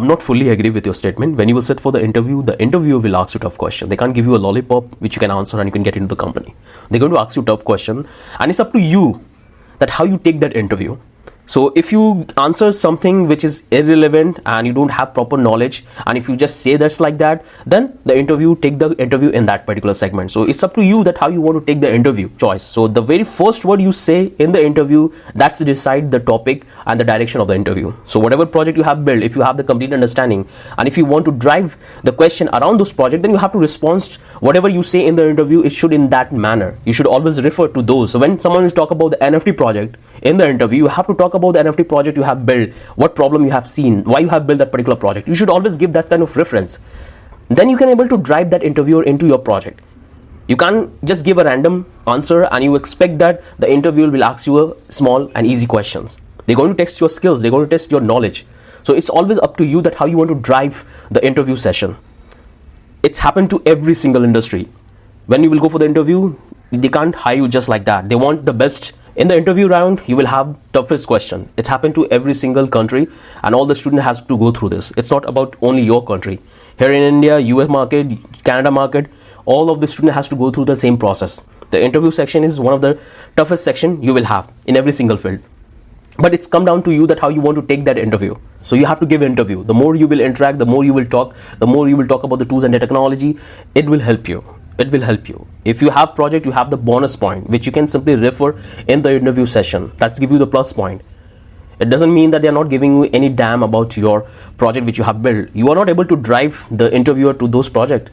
I'm not fully agree with your statement. When you will sit for the interviewer will ask you tough question. They can't give you a lollipop which you can answer and you can get into the company. They're going to ask you tough question, and it's up to you that how you take that interview. So if you answer something which is irrelevant and you don't have proper knowledge, and if you just say that's like that, then the interview, take the interview in that particular segment. So it's up to you that how you want to take the interview choice. So the very first word you say in the interview, that's decide the topic and the direction of the interview. So whatever project you have built, if you have the complete understanding and if you want to drive the question around those projects, then you have to respond whatever you say in the interview, it should in that manner. You should always refer to those. So when someone is talk about the NFT project in the interview, you have to talk about the NFT project you have built, what problem you have seen, why you have built that particular project. You should always give that kind of reference. Then you can able to drive that interviewer into your project. You can't just give a random answer and you expect that the interviewer will ask you a small and easy questions. They're going to test your skills, they're going to test your knowledge. So it's always up to you that how you want to drive the interview session. It's happened to every single industry. When you will go for the interview, they can't hire you just like that. They want the best. In the interview round, you will have toughest question. It's happened to every single country and all the student has to go through this. It's not about only your country. Here in India, US market, Canada market, all of the student has to go through the same process. The interview section is one of the toughest section you will have in every single field. But it's come down to you that how you want to take that interview. So you have to give interview. The more you will interact, the more you will talk, the more you will talk about the tools and the technology, it will help you. It will help you. If you have project, you have the bonus point, which you can simply refer in the interview session. That's give you the plus point. It doesn't mean that they are not giving you any damn about your project which you have built. You are not able to drive the interviewer to those projects.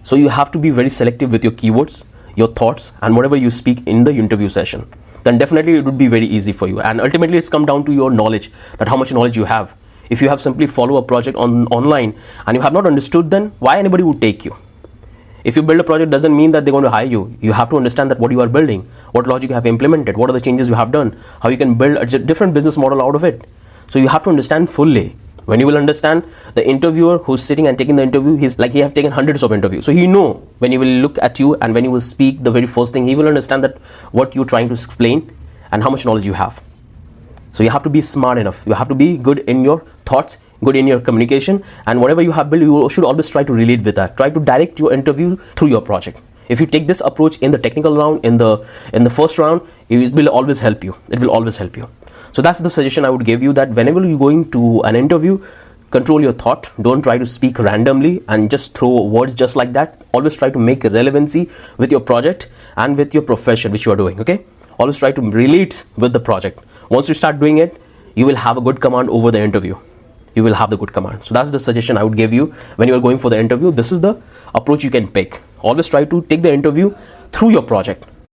So you have to be very selective with your keywords, your thoughts, and whatever you speak in the interview session. Then definitely it would be very easy for you. And ultimately it's come down to your knowledge, that how much knowledge you have. If you have simply follow a project online and you have not understood, then why anybody would take you? If you build a project, doesn't mean that they're going to hire you. You have to understand that what you are building, what logic you have implemented, what are the changes you have done, how you can build a different business model out of it. So you have to understand fully. When you will understand, the interviewer who's sitting and taking the interview, he's like he have taken hundreds of interviews. So he know when he will look at you and when you will speak the very first thing, he will understand that what you're trying to explain and how much knowledge you have. So you have to be smart enough. You have to be good in your thoughts, good in your communication, and whatever you have built, you should always try to relate with that. Try to direct your interview through your project. If you take this approach in the technical round, in the first round, it will always help you. It will always help you. So that's the suggestion I would give you, that whenever you're going to an interview, control your thought. Don't try to speak randomly and just throw words just like that. Always try to make a relevancy with your project and with your profession which you are doing. Okay, always try to relate with the project. Once you start doing it, you will have a good command over the interview. You will have the good command. So that's the suggestion I would give you when you are going for the interview. This is the approach you can pick. Always try to take the interview through your project.